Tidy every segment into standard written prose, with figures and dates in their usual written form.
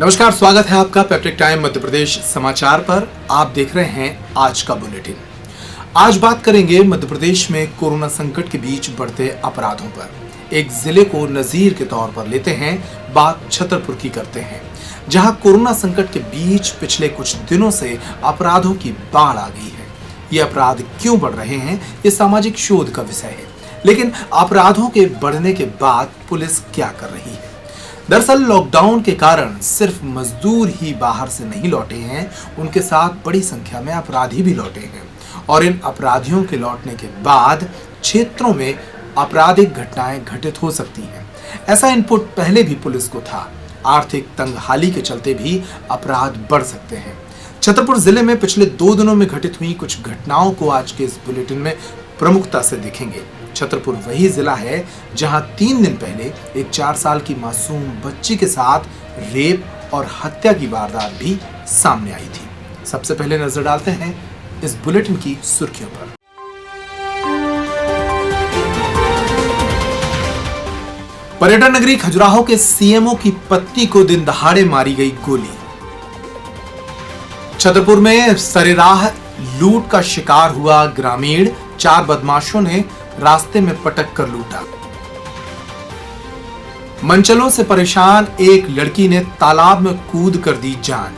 नमस्कार, स्वागत है आपका पेप्टिक टाइम मध्य प्रदेश समाचार पर। आप देख रहे हैं आज का बुलेटिन। आज बात करेंगे मध्य प्रदेश में कोरोना संकट के बीच बढ़ते अपराधों पर। एक जिले को नजीर के तौर पर लेते हैं, बात छतरपुर की करते हैं, जहां कोरोना संकट के बीच पिछले कुछ दिनों से अपराधों की बाढ़ आ गई है। ये अपराध क्यों बढ़ रहे हैं, ये सामाजिक शोध का विषय है। लेकिन अपराधों के बढ़ने के बाद पुलिस क्या कर रही है? दरअसल लॉकडाउन के कारण सिर्फ मजदूर ही बाहर से नहीं लौटे हैं, उनके साथ बड़ी संख्या में अपराधी भी लौटे हैं। और इन अपराधियों के लौटने के बाद क्षेत्रों में आपराधिक घटनाएं घटित हो सकती हैं। ऐसा इनपुट पहले भी पुलिस को था। आर्थिक तंगहाली के चलते भी अपराध बढ़ सकते हैं। छतरपुर जिले में पिछले 2 दिनों में घटित हुई कुछ घटनाओं को आज के इस बुलेटिन में प्रमुखता से देखेंगे। छतरपुर वही जिला है जहां 3 दिन पहले एक 4 साल की मासूम बच्ची के साथ रेप और हत्या की वारदात भी सामने आई थी। सबसे पहले नजर डालते हैं इस बुलेटिन की सुर्खियों पर। पर्यटन नगरी खजुराहो के सीएमओ की पत्नी को दिन दहाड़े मारी गई गोली। छतरपुर में सरेराह लूट का शिकार हुआ ग्रामीण, 4 बदमाशों ने रास्ते में पटक कर लूटा। मनचलों से परेशान एक लड़की ने तालाब में कूद कर दी जान।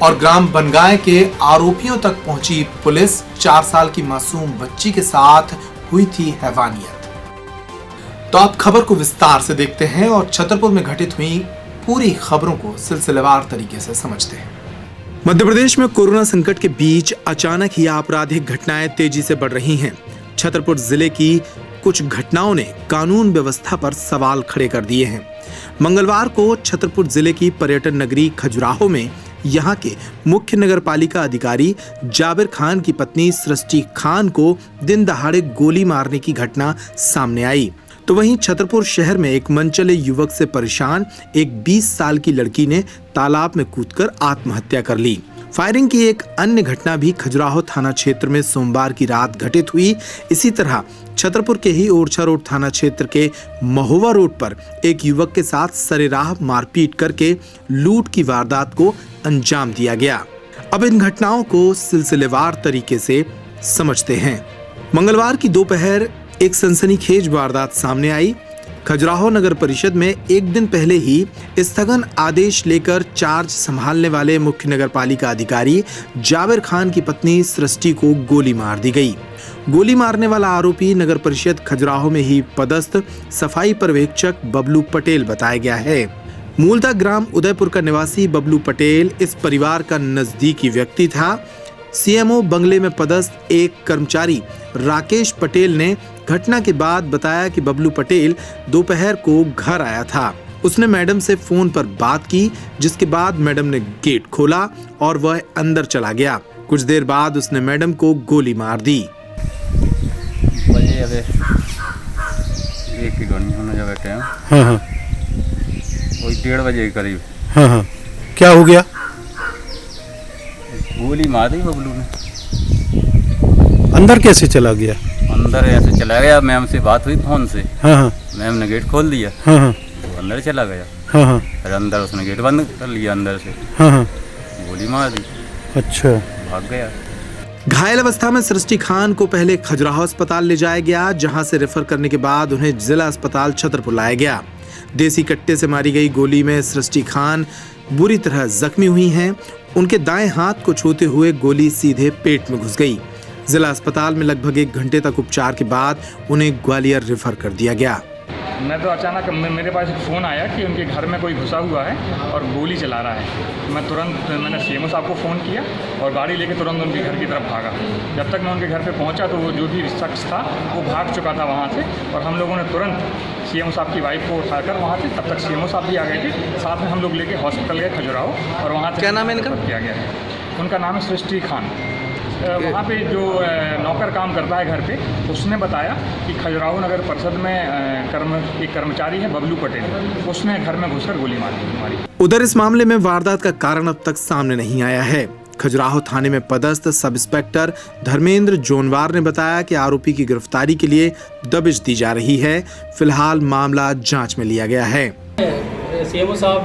और ग्राम बनगाय के आरोपियों तक पहुंची पुलिस, 4 साल की मासूम बच्ची के साथ हुई थी हैवानियत। तो आप खबर को विस्तार से देखते हैं और छतरपुर में घटित हुई पूरी खबरों को सिलसिलेवार तरीके से समझते हैं। मध्य प्रदेश में कोरोना संकट के बीच अचानक ही आपराधिक घटनाएं तेजी से बढ़ रही हैं। छतरपुर जिले की कुछ घटनाओं ने कानून व्यवस्था पर सवाल खड़े कर दिए हैं। मंगलवार को छतरपुर जिले की पर्यटन नगरी खजुराहो में यहां के मुख्य नगरपालिका अधिकारी जाबिर खान की पत्नी सृष्टि खान को दिन दहाड़े गोली मारने की घटना सामने आई। तो वहीं छतरपुर शहर में एक मनचले युवक से परेशान एक 20 साल की लड़की ने तालाब में कूदकर आत्महत्या कर ली। फायरिंग की एक अन्य घटना भी खजुराहो थाना क्षेत्र में सोमवार की रात घटित हुई। इसी तरह छतरपुर के ही ओरछा रोड थाना क्षेत्र के महुआ रोड पर एक युवक के साथ सरेराह मारपीट करके लूट की वारदात को अंजाम दिया गया। अब इन घटनाओं को सिलसिलेवार तरीके से समझते हैं। मंगलवार की दोपहर एक सनसनीखेज वारदात सामने आई। खजुराहो नगर परिषद में एक दिन पहले ही स्थगन आदेश लेकर चार्ज संभालने वाले मुख्य नगरपालिका अधिकारी जाबिर खान की पत्नी सृष्टि को गोली मार दी गई। गोली मारने वाला आरोपी नगर परिषद खजुराहो में ही पदस्थ सफाई पर्यवेक्षक बबलू पटेल बताया गया है। मूलतः ग्राम उदयपुर का निवासी बबलू पटेल इस परिवार का नजदीकी व्यक्ति था। सीएमओ बंगले में पदस्थ एक कर्मचारी राकेश पटेल ने घटना के बाद बताया कि बबलू पटेल दोपहर को घर आया था। उसने मैडम से फोन पर बात की, जिसके बाद मैडम ने गेट खोला और वह अंदर चला गया। कुछ देर बाद उसने मैडम को गोली मार दी। हाँ। वही 1:30 बजे के करीब। हाँ। क्या हो गया? गोली मार दी बबलू ने। अंदर कैसे चला गया? अंदर ऐसे चला गया, मैम से बात हुई फोन से। हाँ। मैम ने गेट खोल दिया। हाँ। तो अंदर चला गया। हाँ। फिर अंदर उसने गेट बंद कर लिया अंदर से। हाँ। गोली मार दी। अच्छा। भाग गया। घायल अवस्था में सृष्टि खान को पहले खजुराहो अस्पताल ले जाया गया, जहां से रेफर करने के बाद उन्हें जिला अस्पताल छतरपुर लाया गया। देसी कट्टे से मारी गई गोली में सृष्टि खान बुरी तरह जख्मी हुई हैं। उनके दाएं हाथ को छूते हुए गोली सीधे पेट में घुस गई। जिला अस्पताल में लगभग 1 घंटे तक उपचार के बाद उन्हें ग्वालियर रेफर कर दिया गया। मैं तो अचानक मेरे पास एक फ़ोन आया कि उनके घर में कोई घुसा हुआ है और गोली चला रहा है। मैं तुरंत मैंने सीएमओ साहब को फ़ोन किया और गाड़ी लेके तुरंत उनके घर की तरफ भागा। जब तक मैं उनके घर पे पहुंचा तो वो जो भी शख्स था वो भाग चुका था वहाँ से, और हम लोगों ने तुरंत सीएमओ साहब की वाइफ को उठाकर वहाँ से, तब तक सीएमओ साहब भी आ गए थे, साथ में हम लोग लेके हॉस्पिटल गए खजुराहो, और वहाँ से क्या नाम है इनका? किया गया है। उनका नाम है सृष्टि खान। वहाँ पे जो नौकर काम करता है घर पे, उसने बताया कि खजुराहो नगर परिषद में एक कर्मचारी है बबलू पटेल, उसने घर में घुसकर गोली मारी। उधर इस मामले में वारदात का कारण अब तक सामने नहीं आया है। खजुराहो थाने में पदस्थ सब इंस्पेक्टर धर्मेंद्र जोनवार ने बताया कि आरोपी की गिरफ्तारी के लिए दबिश दी जा रही है। फिलहाल मामला जांच में लिया गया है। सीएमओ साहब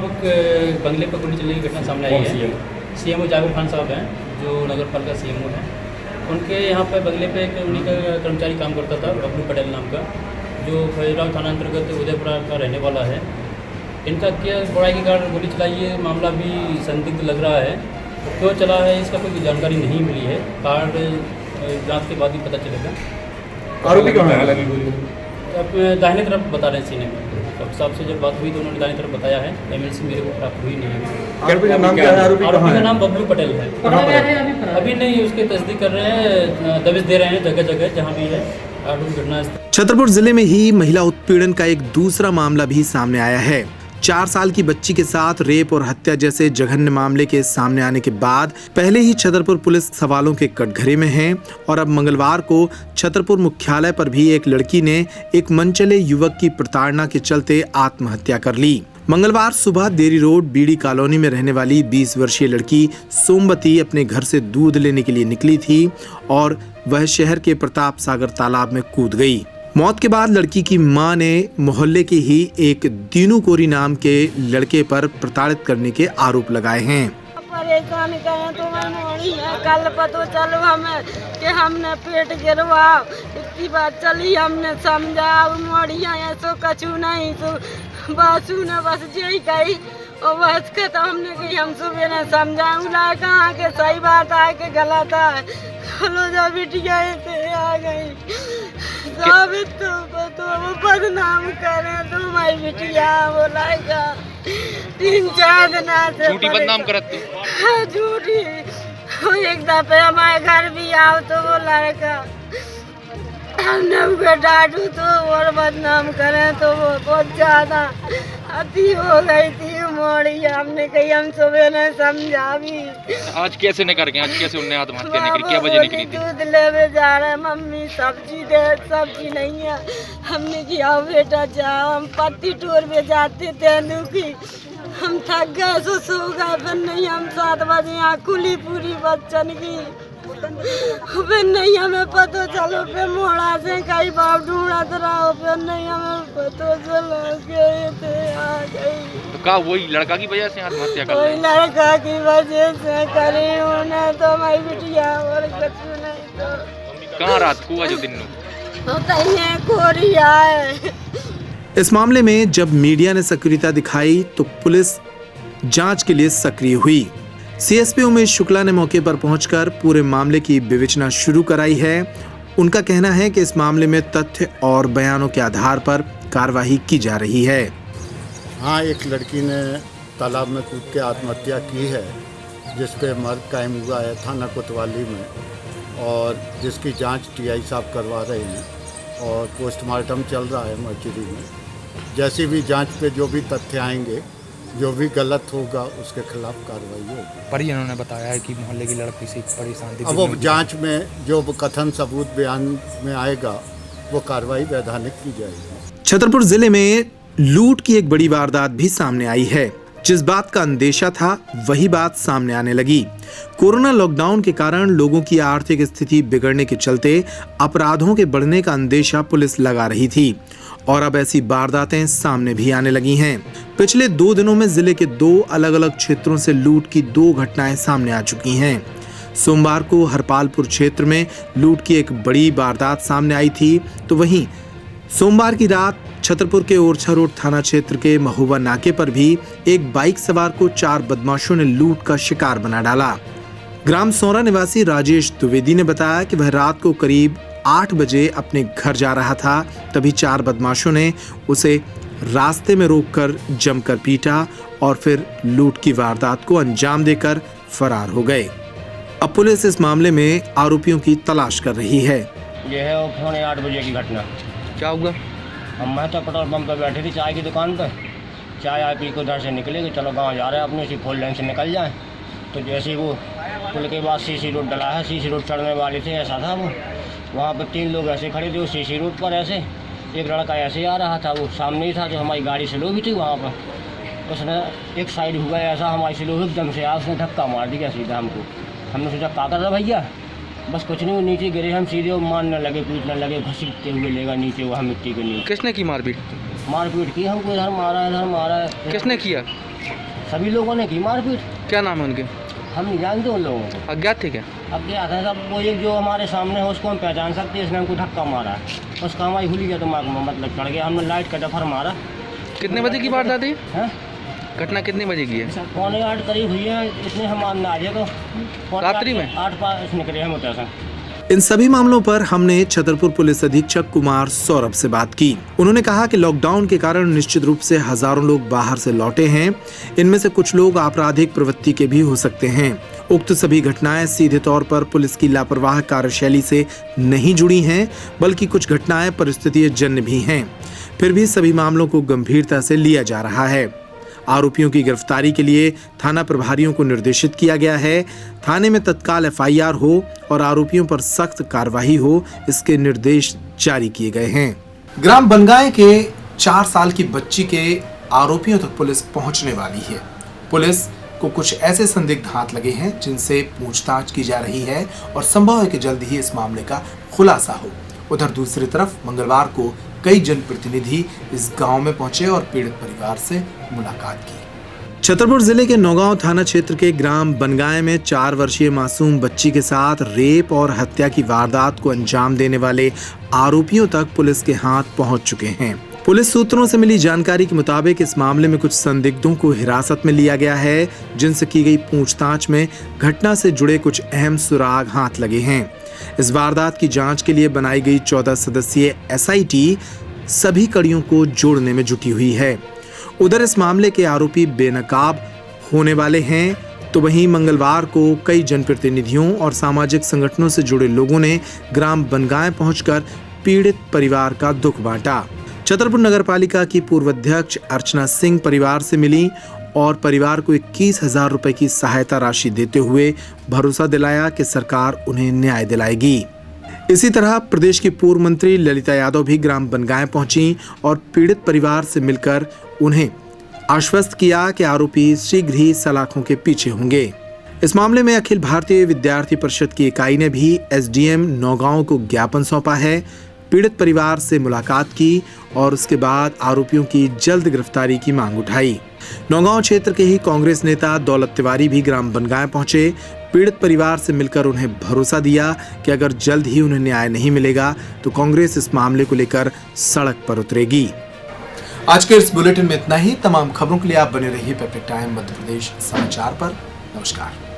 बंगले पर गोली चलने की घटना सामने आई है। सीएमओ जावेद खान साहब हैं जो नगर पालिका सीएमओ हैं। उनके यहाँ पर बंगले पे एक उन्हीं का कर्मचारी काम करता था, बबलू पटेल नाम का, जो फैजराव थाना अंतर्गत उदयपुरा का रहने वाला है। इनका क्या बड़ाई के कारण गोली चलाई है, मामला भी संदिग्ध लग रहा है। क्यों चला है इसका कोई जानकारी नहीं मिली है, कारण जांच के बाद ही पता चलेगा। आरोपी कौन है? अब दाहिने तरफ बता रहे हैं सीने में। अब साहब से जब बात हुई तो उन्होंने दाहिने तरफ बताया है। एमएलसी मेरे को प्राप्त हुई नहीं है। आरोपी का नाम क्या है? आरोपी आरोपी का नाम बबलू पटेल है। अभी नहीं, उसकी तस्दीक कर रहे हैं, दबिश दे रहे हैं जगह जगह जहाँ भी है आरोपी घटना। छतरपुर जिले में ही महिला उत्पीड़न का एक दूसरा मामला भी सामने आया है। 4 साल की बच्ची के साथ रेप और हत्या जैसे जघन्य मामले के सामने आने के बाद पहले ही छतरपुर पुलिस सवालों के कटघरे में है और अब मंगलवार को छतरपुर मुख्यालय पर भी एक लड़की ने एक मनचले युवक की प्रताड़ना के चलते आत्महत्या कर ली। मंगलवार सुबह देरी रोड बीड़ी कॉलोनी में रहने वाली 20 वर्षीय लड़की सोमवती अपने घर से दूध लेने के लिए निकली थी और वह शहर के प्रताप सागर तालाब में कूद गई। मौत के बाद लड़की की मां ने मोहल्ले के ही एक दीनू कोरी नाम के लड़के पर प्रताड़ित करने के आरोप लगाए हैं। परेशान करें तो मैं मोड़ी है, कल पता चलो हमें कि हमने पेट गिरवा, इतनी बात चली हमने समझा मोड़िया है तो कछु नहीं तो बासु ने बस यही कही और बस के तो हमने कही हम सुबह ने समझा उला कहाँ के सही बात है कि गलत है। चलो जब बिटिया से आ गई साबित तो वो बदनाम करे तुम्हारी बिटिया बोलाएगा 3-4 दिन से झूठी बदनाम करत तू। झूठी एक दफे हमारे घर भी आओ तो वो लड़का हमने उसे डांटू तो और बदनाम करे तो वो बहुत ज्यादा अति हो गई थी मोड़ी। हमने कही हम सुबह ने समझा भी। आज कैसे निकल गए? आज कैसे उन्हें आत्महत्या निकली? क्या वजह निकली थी? दूध लेवे जा रहे मम्मी सब्जी दे, सब्जी नहीं है। हमने किया बेटा जाओ, हम पत्ती टोर में जाते थे की हम थक गए सो गए। फिर नहीं हम 7 बजे यहाँ खुली पूरी बच्चन की, फिर नहीं हमें पता चलो। फिर मोड़ा से कई बाप ढूंढत रहो, फिर नहीं हमें पता चला गए थे आ गई। तो का वही लड़का की वजह से आत्महत्या कर वही लड़का की वजह से करी उन्हें तो हमारी बिटिया और कुछ नहीं। तो कहाँ रात को जो दिन होता ही है कोरिया है। इस मामले में जब मीडिया ने सक्रियता दिखाई तो पुलिस जांच के लिए सक्रिय हुई। सीएसपी उमेश शुक्ला ने मौके पर पहुंचकर पूरे मामले की विवेचना शुरू कराई है। उनका कहना है कि इस मामले में तथ्य और बयानों के आधार पर कार्रवाई की जा रही है। हाँ, एक लड़की ने तालाब में कूद के आत्महत्या की है, जिस पे मर्ग कायम हुआ है थाना कोतवाली में, और जिसकी जांच टीआई साहब करवा रहे हैं और पोस्टमार्टम चल रहा है मर्चरी में। जैसी भी जांच पे जो भी तथ्य आएंगे, जो भी गलत होगा उसके खिलाफ कार्रवाई होगी। पर इन्होंने बताया है कि मोहल्ले की लड़की से परेशान थी। अब वो जांच में जो कथन सबूत बयान में आएगा वो कार्रवाई वैधानिक की जाएगी। छतरपुर जिले में लूट की एक बड़ी वारदात भी सामने आई है। जिस बात का अंदेशा था वही बात सामने आने लगी। कोरोना लॉकडाउन के कारण लोगों की आर्थिक स्थिति बिगड़ने के चलते अपराधों के बढ़ने का अंदेशा पुलिस लगा रही थी और अब ऐसी वारदातें सामने भी आने लगी हैं। पिछले 2 दिनों में जिले के 2 अलग-अलग क्षेत्रों से लूट की 2 घटनाएं सामने आ चुकी हैं। सोमवार को हरपालपुर क्षेत्र में लूट की एक बड़ी वारदात सामने आई थी, तो वहीं सोमवार की रात छतरपुर के ओरछा रोड थाना क्षेत्र के महुआ नाके पर भी एक बाइक सवार को 4 बदमाशों ने लूट का शिकार बना डाला। ग्राम सौरा निवासी राजेश द्विवेदी ने बताया कि वह रात को करीब 8 बजे अपने घर जा रहा था, तभी 4 बदमाशों ने उसे रास्ते में रोककर जमकर पीटा और फिर लूट की वारदात को अंजाम देकर फरार हो गए। अब पुलिस इस मामले में आरोपियों की तलाश कर रही है। यह है 8:30 बजे की घटना। क्या हुआ? मैं तो पेट्रोल पंप पर बैठी थी चाय की दुकान पर, चाय आय पी को उधर से निकले कि चलो गांव जा रहे हैं अपने, उसी 4 लेन से निकल जाएं। तो जैसे वो पुल के बाद सीसी रोड डला है, सीसी रोड चढ़ने वाले थे, ऐसा था वो। वहाँ पर 3 लोग ऐसे खड़े थे उस सीसी रोड पर, ऐसे एक लड़का ऐसे आ रहा था, वो सामने ही था जो हमारी गाड़ी स्लो भी थी वहाँ पर। उसने एक साइड हुआ ऐसा, हमारी स्लो एकदम से आया, उसने धक्का मार दिया सीधा हमको। हमने सोचा क्या कर रहा भैया, बस कुछ नहीं, वो नीचे गिरे, हम सीधे मारने लगे, पीटने लगे, घसीटते हुए लेगा नीचे वहाँ मिट्टी के नीचे। किसने की मारपीट? मारपीट की, हमको इधर मारा है। किसने किया? सभी लोगों ने की मारपीट। क्या नाम है उनके? हम नहीं जानते उन लोगों को। अज्ञात थे क्या? अब क्या था सब, वो एक जो हमारे सामने है उसको हम पहचान सकते हैं, इसने हमको धक्का मारा है, उसका हमारी खुली गया दिमाग में, मतलब चढ़ गया, हमने लाइट का डफर मारा। कितने बजे की वारदात है? हैं? घटना कितने बजे की है? 7:45 करीब हुई है, इतने हम अंदाजे को रात्रि में 8 निकले हम उतर से। इन सभी मामलों पर हमने छतरपुर पुलिस अधीक्षक कुमार सौरभ से बात की। उन्होंने कहा कि लॉकडाउन के कारण निश्चित रूप से हजारों लोग बाहर से लौटे हैं। इनमें से कुछ लोग आपराधिक प्रवृत्ति के भी हो सकते हैं। उक्त सभी घटनाएं सीधे तौर पर पुलिस की लापरवाह कार्यशैली से नहीं जुड़ी हैं, बल्कि कुछ घटनाएं परिस्थितिय जन्य भी हैं। फिर भी सभी मामलों को गंभीरता से लिया जा रहा है। आरोपियों की गिरफ्तारी के लिए थाना प्रभारियों को निर्देशित किया गया है। थाने में तत्काल एफआईआर हो और आरोपियों पर सख्त कार्रवाई हो, इसके निर्देश जारी किए गए हैं। ग्राम बनगाय के 4 साल की बच्ची के आरोपियों तक पुलिस पहुंचने वाली है। पुलिस को कुछ ऐसे संदिग्ध हाथ लगे हैं जिनसे पूछताछ की जा रही है और संभव है कि जल्द ही इस मामले का खुलासा हो। उधर दूसरी तरफ मंगलवार को कई जनप्रतिनिधि इस गांव में पहुंचे और पीड़ित परिवार से मुलाकात की। छतरपुर जिले के नौगांव थाना क्षेत्र के ग्राम बनगाय में 4 वर्षीय मासूम बच्ची के साथ रेप और हत्या की वारदात को अंजाम देने वाले आरोपियों तक पुलिस के हाथ पहुंच चुके हैं। पुलिस सूत्रों से मिली जानकारी के मुताबिक इस मामले में कुछ संदिग्धों को हिरासत में लिया गया है, जिनसे की गई पूछताछ में घटना से जुड़े कुछ अहम सुराग हाथ लगे हैं। इस वारदात की जांच के लिए बनाई गई 14 सदस्यीय एसआईटी सभी कड़ियों को जोड़ने में जुटी हुई है। उधर इस मामले के आरोपी बेनकाब होने वाले हैं, तो वहीं मंगलवार को कई जनप्रतिनिधियों और सामाजिक संगठनों से जुड़े लोगों ने ग्राम बनगाय पहुंचकर पीड़ित परिवार का दुख बांटा। छतरपुर नगर पालिका की पूर्व अध्यक्ष अर्चना सिंह परिवार से मिली और परिवार को 21,000 रुपए की सहायता राशि देते हुए भरोसा दिलाया कि सरकार उन्हें न्याय दिलाएगी। इसी तरह प्रदेश की पूर्व मंत्री ललिता यादव भी ग्राम बनगाय पहुंची और पीड़ित परिवार से मिलकर उन्हें आश्वस्त किया कि आरोपी शीघ्र ही सलाखों के पीछे होंगे। इस मामले में अखिल भारतीय विद्यार्थी परिषद की इकाई ने भी एसडीएम नौगांव को ज्ञापन सौंपा है, पीड़ित परिवार से मुलाकात की और उसके बाद आरोपियों की जल्द गिरफ्तारी की मांग उठाई। नौगांव क्षेत्र के ही कांग्रेस नेता दौलत तिवारी भी ग्राम बनगाय पहुंचे, पीड़ित परिवार से मिलकर उन्हें भरोसा दिया कि अगर जल्द ही उन्हें न्याय नहीं मिलेगा तो कांग्रेस इस मामले को लेकर सड़क पर उतरेगी। आज के इस बुलेटिन में इतना ही। तमाम खबरों के लिए आप बने रहिए परफेक्ट टाइम मध्य प्रदेश समाचार पर। नमस्कार।